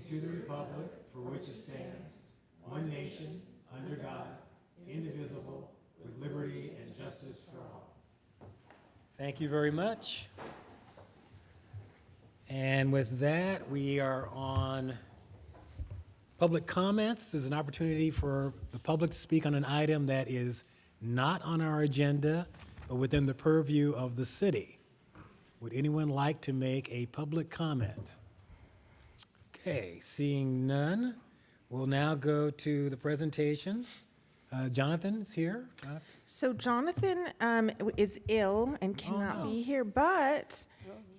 to the republic for which it stands, one nation, under God, indivisible, with liberty and justice for all. Thank you very much. And with that, we are on public comments. This is an opportunity for the public to speak on an item that is not on our agenda, but within the purview of the city. Would anyone like to make a public comment? Okay, seeing none, we'll now go to the presentation. Jonathan is here. Jonathan? So Jonathan is ill and cannot no. be here, but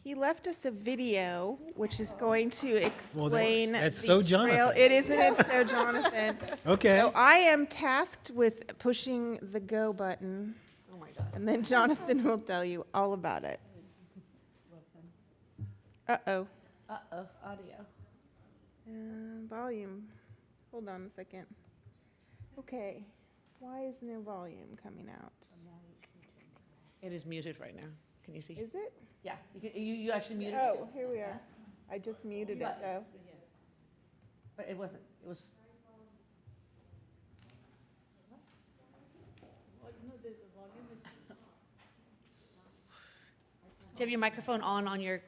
he left us a video which is going to explain that's the so trail. Jonathan. It isn't it so Jonathan. Okay. So I am tasked with pushing the go button. Oh my God. And then Jonathan will tell you all about it. Uh-oh. Uh-oh, audio. Volume. Hold on a second. Okay. Why is no volume coming out? It is muted right now. Can you see? Is it? Yeah, you actually muted it. Oh, here we are. I just muted it though. But it wasn't, it was. Do you have your microphone on your,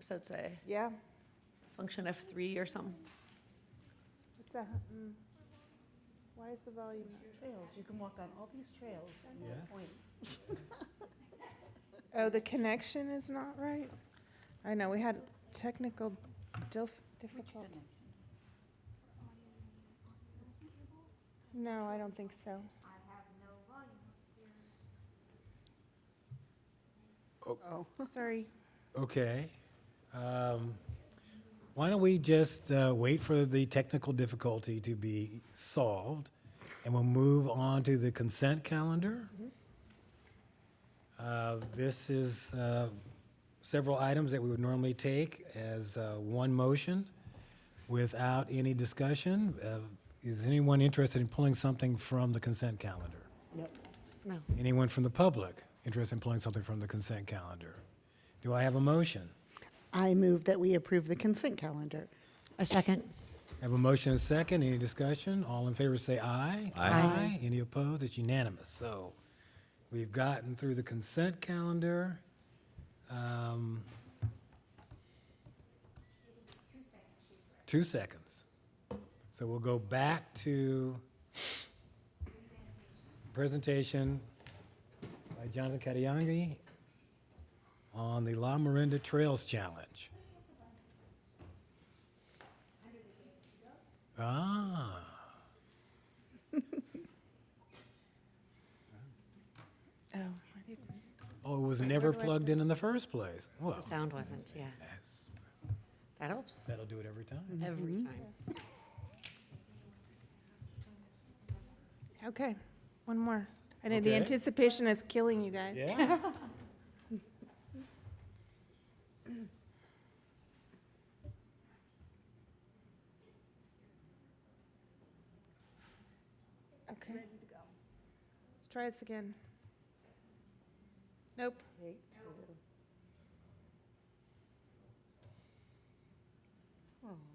so it's a Yeah. function F3 or something? What's that? Why is the volume not? Trails, you can walk on all these trails and Yeah. points. Oh, the connection is not right? I know, we had technical difficulty. No, I don't think so. Oh. Sorry. Okay. Why don't we just wait for the technical difficulty to be solved, and we'll move on to the consent calendar. This is several items that we would normally take as one motion without any discussion. Is anyone interested in pulling something from the consent calendar? No. Anyone from the public interested in pulling something from the consent calendar? Do I have a motion? I move that we approve the consent calendar. A second. I have a motion and a second. Any discussion? All in favor say aye. Aye. Any opposed? It's unanimous. So we've gotten through the consent calendar. 2 seconds. So we'll go back to presentation by Jonathan Katayangi on the La Miranda Trails Challenge. Ah. Oh, I didn't. Oh, it was never plugged in the first place. Well, The sound wasn't, yeah. yes, That helps that'll do it every time. every time. Okay, one more. I know the Okay. anticipation is killing you guys. Yeah. Okay. Let's try this again. Nope.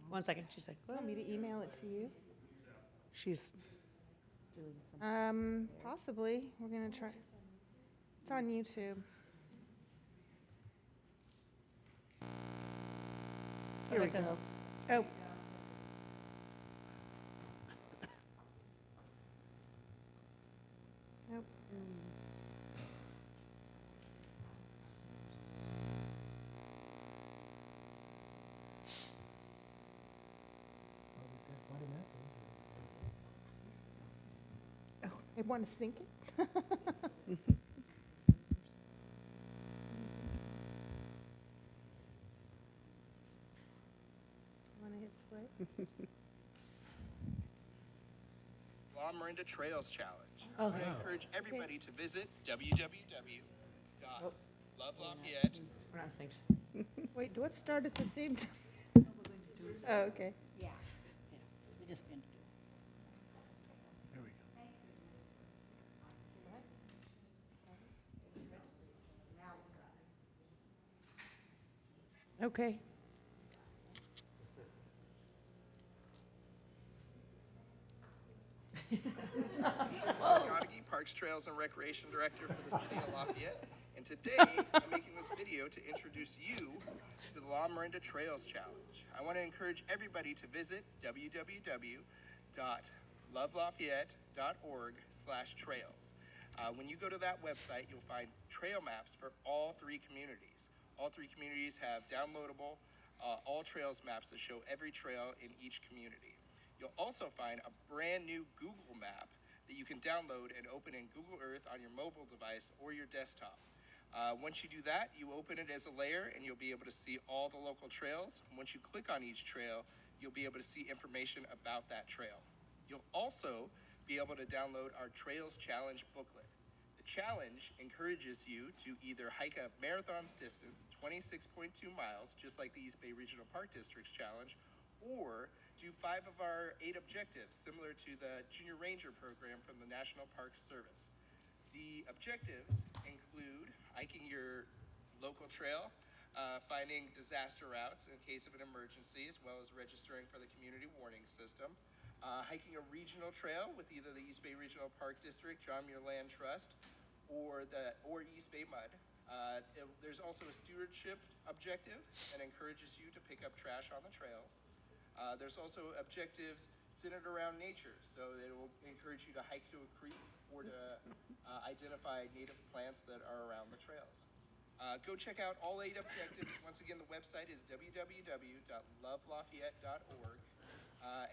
1 second, she's like, Want me to email it to you? She's doing some. Possibly. We're gonna try. It's on YouTube. here we go. Oh. Nope. Oh, I want to sync it? Want to hit play? La Miranda Trails Challenge. Okay. I encourage everybody to visit www.lovelafayette. We're not synced. Wait, do it start at the same time? Oh, okay. We just going to do Okay. Donaghy, Parks, Trails, and Recreation Director for the City of Lafayette. And today, I'm making this video to introduce you to the La Miranda Trails Challenge. I want to encourage everybody to visit www.lovelafayette.org/trails. When you go to that website, you'll find trail maps for all three communities. All three communities have downloadable all trails maps that show every trail in each community. You'll also find a brand new Google map that you can download and open in Google Earth on your mobile device or your desktop. Once you do that, you open it as a layer and you'll be able to see all the local trails. Once you click on each trail, you'll be able to see information about that trail. You'll also be able to download our Trails Challenge booklet. The challenge encourages you to either hike a marathon's distance, 26.2 miles, just like the East Bay Regional Park District's challenge, or do 5 of our 8 objectives, similar to the Junior Ranger program from the National Park Service. The objectives include hiking your local trail, finding disaster routes in case of an emergency, as well as registering for the community warning system, hiking a regional trail with either the East Bay Regional Park District, John Muir Land Trust, or East Bay Mud. There's also a stewardship objective that encourages you to pick up trash on the trails. There's also objectives centered around nature, so it will encourage you to hike to a creek or to identify native plants that are around the trails. Go check out all 8 objectives. Once again, the website is www.lovelafayette.org,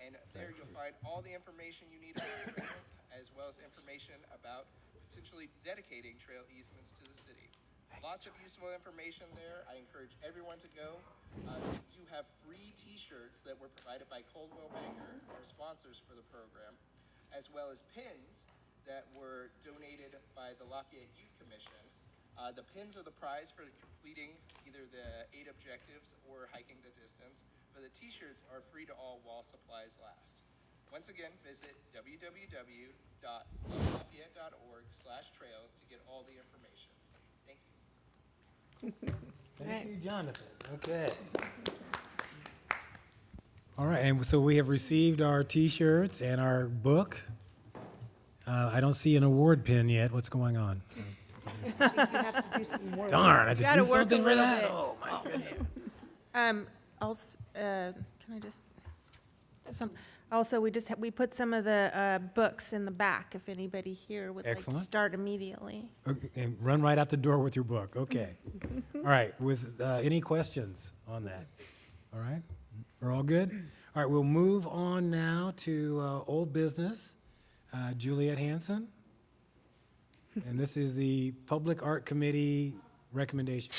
and there you'll find all the information you need about trails, as well as information about potentially dedicating trail easements to the city. Lots of useful information there. I encourage everyone to go. We do have free t-shirts that were provided by Coldwell Banker, our sponsors for the program, as well as pins that were donated by the Lafayette Youth Commission. The pins are the prize for completing either the 8 objectives or hiking the distance, but the t-shirts are free to all while supplies last. Once again, visit www.lovelafayette.org/trails to get all the information. Thank you. Thank you, Jonathan. Okay. All right, and so we have received our T-shirts and our book. I don't see an award pin yet. What's going on? You have to do some more. Darn, I had to Gotta do work a something for little that? bit. Oh, my goodness. Can I just, also, we put some of the books in the back if anybody here would like to Excellent. start immediately. Okay, and run right out the door with your book. Okay. All right, with any questions on that? All right, we're all good? All right, we'll move on now to old business. Juliet Hanson. And this is the Public Art Committee recommendation.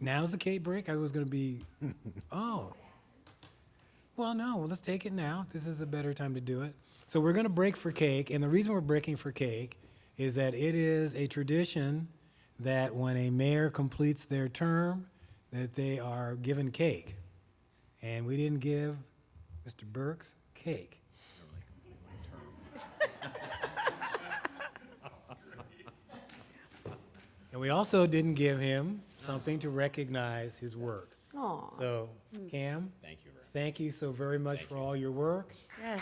Now's the cake break? I was going to be, oh. Well, no, let's take it now. This is a better time to do it. So we're going to break for cake, and the reason we're breaking for cake is that it is a tradition that when a mayor completes their term, that they are given cake. And we didn't give Mr. Burks cake. And we also didn't give him something to recognize his work. Aw. So, Cam, thank you so very much for all your work. Yes.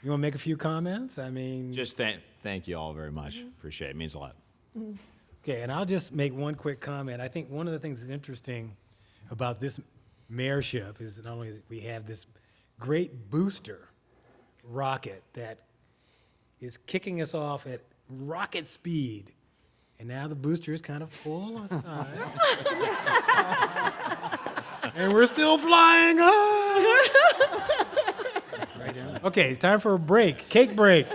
You want to make a few comments? I mean, Just thank you all very much. Appreciate it. It means a lot. okay, and I'll just make one quick comment. I think one of the things that's interesting about this mayorship is not only that we have this great booster rocket that is kicking us off at rocket speed, and now the booster is kind of full aside. And we're still flying high. Okay, it's time for a break, cake break.